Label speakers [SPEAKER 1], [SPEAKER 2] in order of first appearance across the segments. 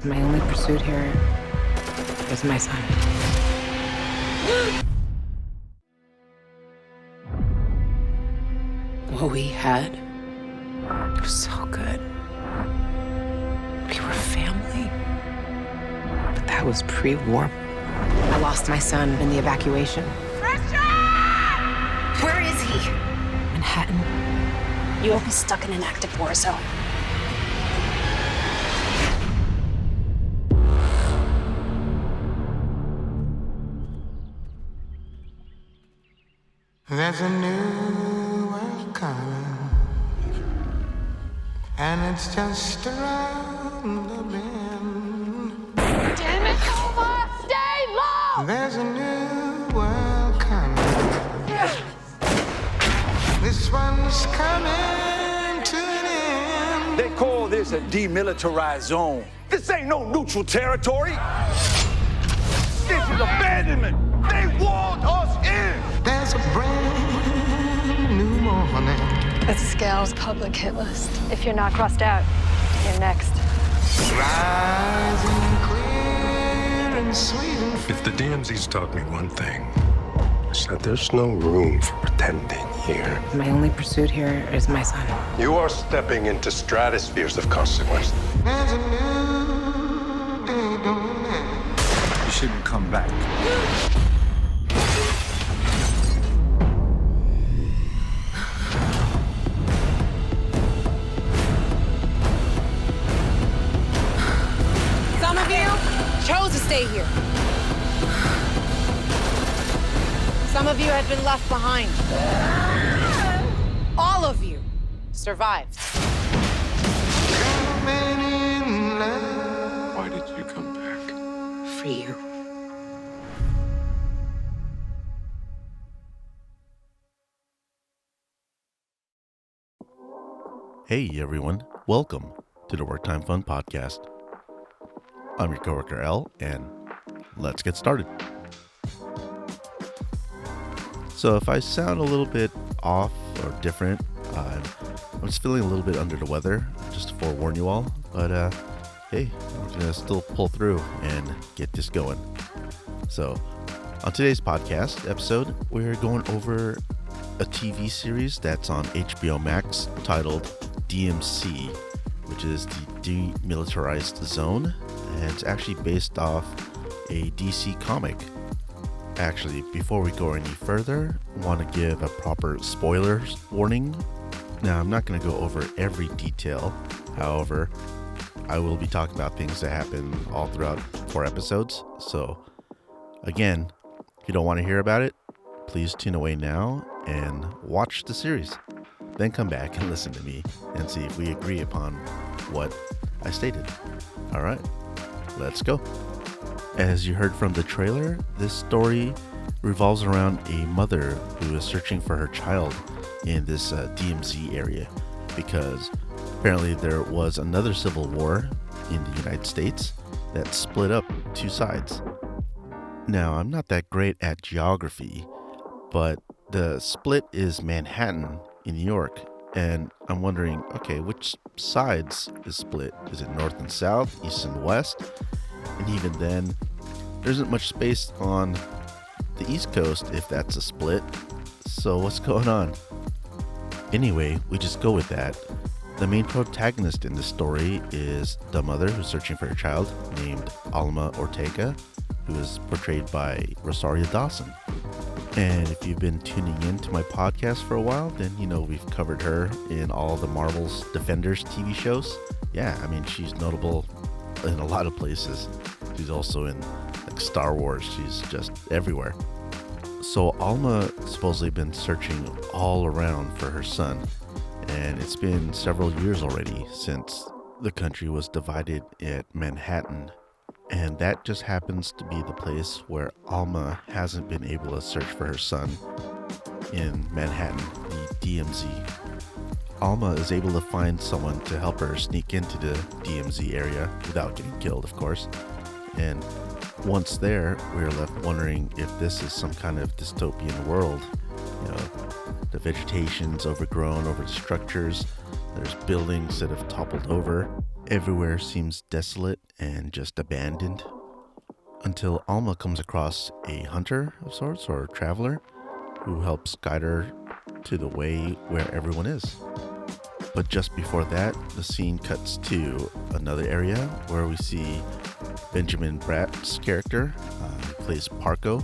[SPEAKER 1] My only pursuit here is my son. What we had, it was so good. We were family. But that was pre-war. I lost my son in the evacuation.
[SPEAKER 2] Preston! Where is he?
[SPEAKER 1] Manhattan.
[SPEAKER 2] You will be stuck in an active war zone.
[SPEAKER 3] There's a new world coming, and it's just around the bend.
[SPEAKER 2] Damn it, Nova! Stay low!
[SPEAKER 3] There's a new world coming. This one's coming to an end.
[SPEAKER 4] They call this a demilitarized zone. This ain't no neutral territory. This is abandonment. They walled us in.
[SPEAKER 3] There's a brand new morning.
[SPEAKER 5] That's Scale's public hit list. If you're not crossed out, you're next.
[SPEAKER 3] Rising clear and sweet and
[SPEAKER 6] If the DMZ's taught me one thing, it's that there's no room for pretending here.
[SPEAKER 1] My only pursuit here is my son.
[SPEAKER 6] You are stepping into stratospheres of consequence.
[SPEAKER 3] there's a new day dawning.
[SPEAKER 4] You shouldn't come back.
[SPEAKER 1] Some of you chose to stay here. Some of you have been left behind. All of you survived.
[SPEAKER 3] Coming in love.
[SPEAKER 6] Why did you come back?
[SPEAKER 1] For you.
[SPEAKER 7] Hey everyone, welcome to the Work Time Fun Podcast. I'm your coworker L, and let's get started. So if I sound a little bit off or different, I'm just feeling a little bit under the weather, just to forewarn you all. But hey, we're gonna still pull through and get this going. So on today's podcast episode, we're going over a TV series that's on HBO Max titled DMZ, which is the Demilitarized Zone, and it's actually based off a DC comic. Actually, before we go any further, I want to give a proper spoilers warning. Now, I'm not going to go over every detail. However, I will be talking about things that happen all throughout 4 episodes. So, again, if you don't want to hear about it, please tune away now and watch the series. Then come back and listen to me and see if we agree upon what I stated. All right, let's go. As you heard from the trailer, this story revolves around a mother who is searching for her child in this DMZ area because apparently there was another civil war in the United States that split up 2 sides. Now, I'm not that great at geography, but the split is Manhattan in New York, and I'm wondering, okay, which sides is split? Is it north and south, east and west? And even then, there isn't much space on the East Coast if that's a split. So what's going on? Anyway, we just go with that. The main protagonist in this story is the mother who's searching for her child, named Alma Ortega, who is portrayed by Rosario Dawson. And if you've been tuning in to my podcast for a while, then you know we've covered her in all the Marvel's Defenders TV shows. Yeah, I mean, she's notable in a lot of places. She's also in like Star Wars. She's just everywhere. So Alma supposedly been searching all around for her son, and it's been several years already since the country was divided at Manhattan, and that just happens to be the place where Alma hasn't been able to search for her son in Manhattan, the DMZ. Alma is able to find someone to help her sneak into the DMZ area without getting killed, of course. And once there, we're left wondering if this is some kind of dystopian world. You know, the vegetation's overgrown over the structures. There's buildings that have toppled over. Everywhere seems desolate and just abandoned until Alma comes across a hunter of sorts or a traveler who helps guide her to the way where everyone is. But just before that, the scene cuts to another area where we see Benjamin Bratt's character. He plays Parko,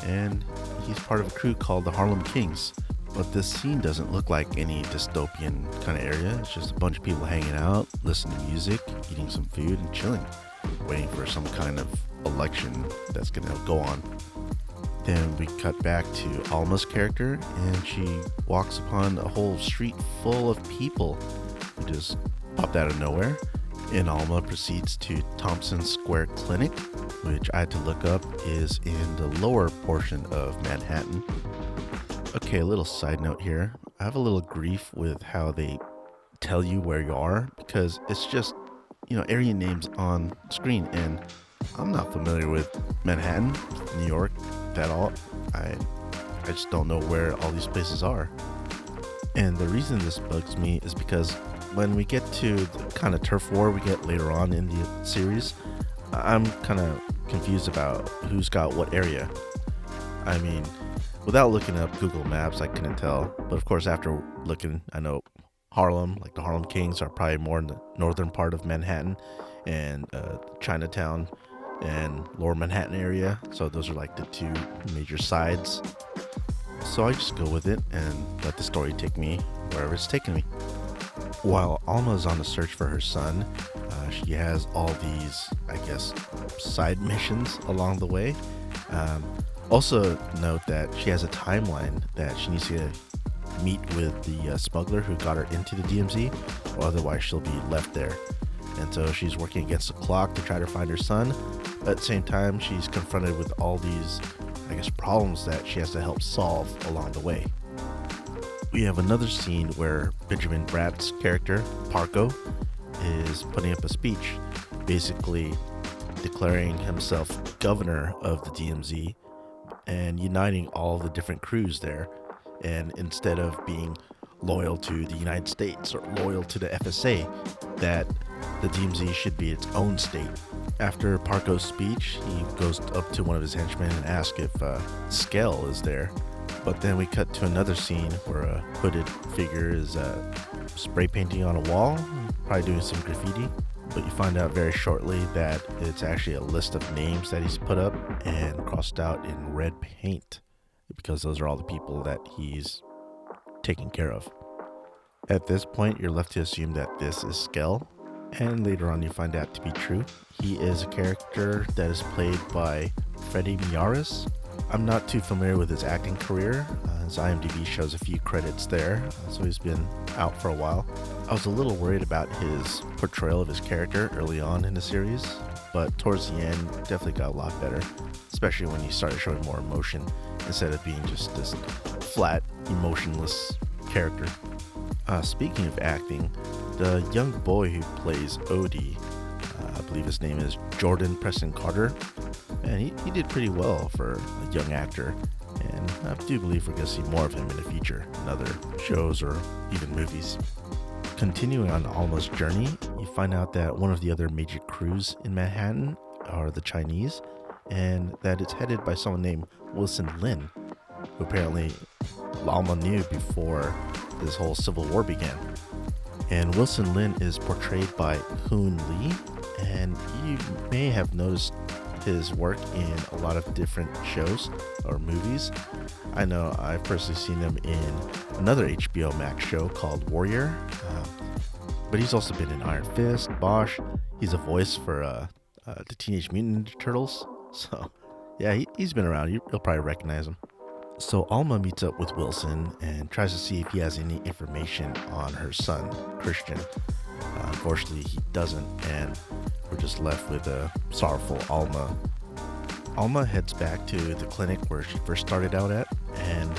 [SPEAKER 7] and he's part of a crew called the Harlem Kings. But this scene doesn't look like any dystopian kind of area. It's just a bunch of people hanging out, listening to music, eating some food, and chilling, waiting for some kind of election that's going to go on. Then we cut back to Alma's character, and she walks upon a whole street full of people who just popped out of nowhere. And Alma proceeds to Thompson Square Clinic, which I had to look up is in the lower portion of Manhattan. Okay, a little side note here. I have a little grief with how they tell you where you are, because it's just, area names on screen, and I'm not familiar with Manhattan, New York, at all. I just don't know where all these places are. And the reason this bugs me is because when we get to the kind of turf war we get later on in the series, I'm kind of confused about who's got what area. I mean, without looking up Google Maps, I couldn't tell. But of course, after looking, I know Harlem, like the Harlem Kings, are probably more in the northern part of Manhattan, and Chinatown and Lower Manhattan area. So those are like the two major sides. So I just go with it and let the story take me wherever it's taking me. While Alma's on the search for her son, she has all these, I guess, side missions along the way. Also note that she has a timeline that she needs to meet with the smuggler who got her into the DMZ, or otherwise she'll be left there. And so she's working against the clock to try to find her son. But at the same time, she's confronted with all these, I guess, problems that she has to help solve along the way. We have another scene where Benjamin Bratt's character, Parko, is putting up a speech, basically declaring himself governor of the DMZ and uniting all the different crews there. And instead of being loyal to the United States or loyal to the FSA, that the DMZ should be its own state. After Parko's speech, he goes up to one of his henchmen and asks if Skell is there. But then we cut to another scene where a hooded figure is spray painting on a wall, probably doing some graffiti. But you find out very shortly that it's actually a list of names that he's put up and crossed out in red paint, because those are all the people that he's taking care of. At this point, you're left to assume that this is Skell, and later on you find that to be true. He is a character that is played by Freddy Miyares. I'm not too familiar with his acting career. His IMDb shows a few credits there, so he's been out for a while. I was a little worried about his portrayal of his character early on in the series, but towards the end, definitely got a lot better, especially when he started showing more emotion instead of being just this flat, emotionless character. Speaking of acting, the young boy who plays Odie, I believe his name is Jordan Preston Carter, and he did pretty well for a young actor, and I do believe we're going to see more of him in the future in other shows or even movies. Continuing on Alma's journey, you find out that one of the other major crews in Manhattan are the Chinese, and that it's headed by someone named Wilson Lin, who apparently Alma knew before this whole civil war began. And Wilson Lin is portrayed by Hoon Lee, and you may have noticed his work in a lot of different shows or movies. I know I've personally seen him in another HBO Max show called Warrior, but he's also been in Iron Fist, Bosch. He's a voice for the Teenage Mutant Ninja Turtles. So yeah, he's been around. You'll probably recognize him. So Alma meets up with Wilson and tries to see if he has any information on her son, Christian. Unfortunately, he doesn't, and we're just left with a sorrowful Alma. Alma heads back to the clinic where she first started out at, and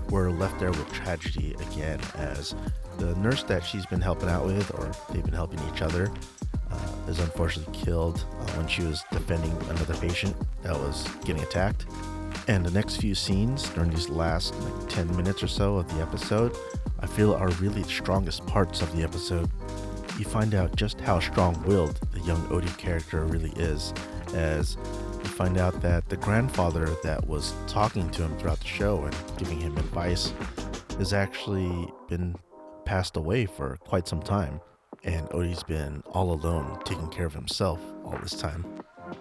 [SPEAKER 7] we're left there with tragedy again, as the nurse that she's been helping out with, or they've been helping each other, is unfortunately killed when she was defending another patient that was getting attacked. And the next few scenes during these last 10 minutes or so of the episode, I feel are really the strongest parts of the episode. you find out just how strong-willed the young Odie character really is, as you find out that the grandfather that was talking to him throughout the show and giving him advice has actually been passed away for quite some time, and Odie's been all alone taking care of himself all this time.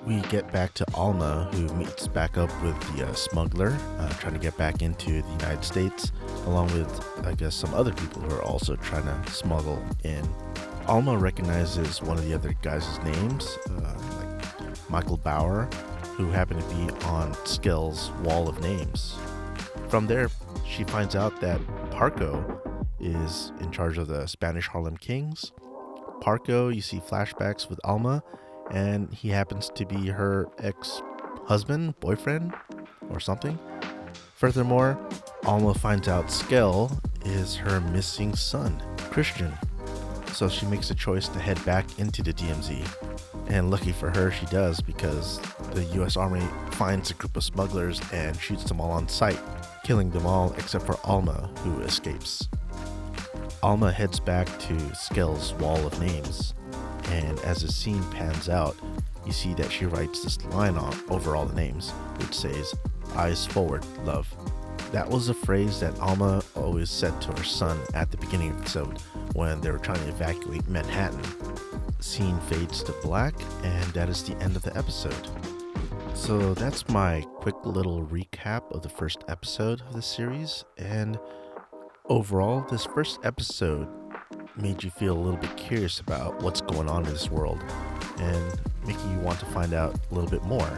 [SPEAKER 7] We get back to Alma, who meets back up with the smuggler, trying to get back into the United States, along with, I guess, some other people who are also trying to smuggle in. Alma recognizes one of the other guys' names, like Michael Bauer, who happened to be on Skell's wall of names. From there, she finds out that Parco is in charge of the Spanish Harlem Kings. Parco, you see flashbacks with Alma, and he happens to be her ex-husband, boyfriend, or something. Furthermore, Alma finds out Skell is her missing son, Christian. So she makes a choice to head back into the DMZ. And lucky for her, she does, because the US Army finds a group of smugglers and shoots them all on sight, killing them all except for Alma, who escapes. Alma heads back to Skell's wall of names, and as the scene pans out, you see that she writes this line over all the names, which says, "Eyes forward, love." That was a phrase that Alma always said to her son at the beginning of the episode when they were trying to evacuate Manhattan. The scene fades to black, and that is the end of the episode. So that's my quick little recap of the first episode of the series, and overall, this first episode made you feel a little bit curious about what's going on in this world and making you want to find out a little bit more.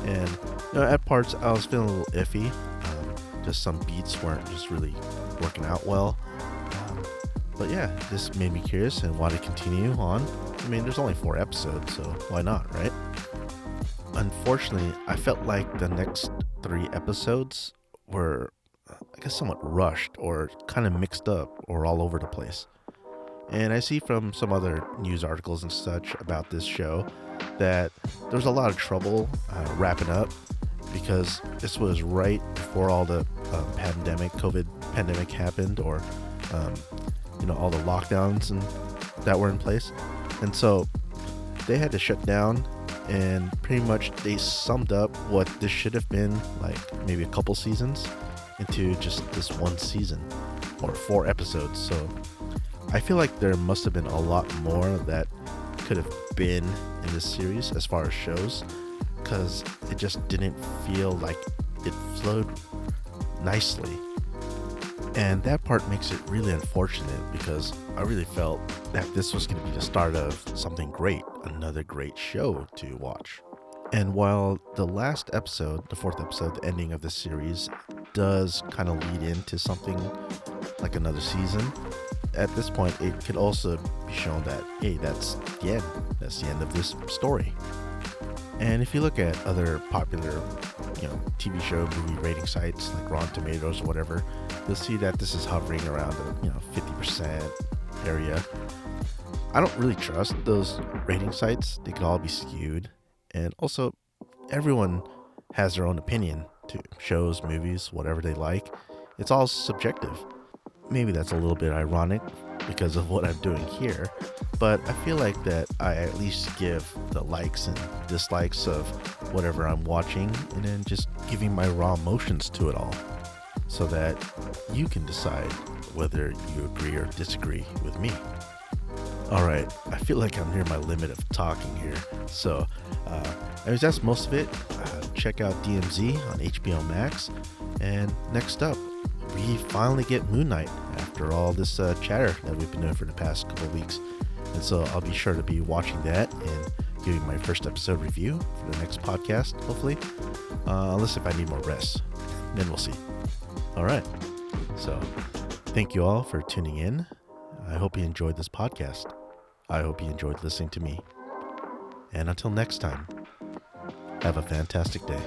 [SPEAKER 7] And at parts I was feeling a little iffy. Just some beats weren't just really working out well. But yeah, this made me curious and want to continue on. I mean, there's only 4 episodes, so why not, right? Unfortunately, I felt like the next 3 episodes were, I guess, somewhat rushed or kind of mixed up or all over the place. And I see from some other news articles and such about this show that there was a lot of trouble wrapping up, because this was right before all the COVID pandemic happened, or all the lockdowns and that were in place. And so they had to shut down, and pretty much they summed up what this should have been like maybe a couple seasons into just this one season or 4 episodes. So I feel like there must have been a lot more that could have been in this series as far as shows, because it just didn't feel like it flowed nicely. And that part makes it really unfortunate, because I really felt that this was going to be the start of something great, another great show to watch. And while the last episode, the 4th episode, the ending of the series, does kind of lead into something like another season, at this point it could also be shown that, hey, that's the end. That's the end of this story. And if you look at other popular, TV show, movie rating sites like Rotten Tomatoes or whatever, you'll see that this is hovering around the 50% area. I don't really trust those rating sites. They could all be skewed. And also, everyone has their own opinion to shows, movies, whatever they like. It's all subjective. Maybe that's a little bit ironic because of what I'm doing here, but I feel like that I at least give the likes and dislikes of whatever I'm watching, and then just giving my raw emotions to it all, so that you can decide whether you agree or disagree with me. Alright, I feel like I'm near my limit of talking here, so anyways, that's most of it. Check out DMZ on HBO Max, and next up, we finally get Moon Knight after all this chatter that we've been doing for the past couple of weeks. And so I'll be sure to be watching that and giving my first episode review for the next podcast, hopefully. Unless if I need more rest, then we'll see. All right. So thank you all for tuning in. I hope you enjoyed this podcast. I hope you enjoyed listening to me. And until next time, have a fantastic day.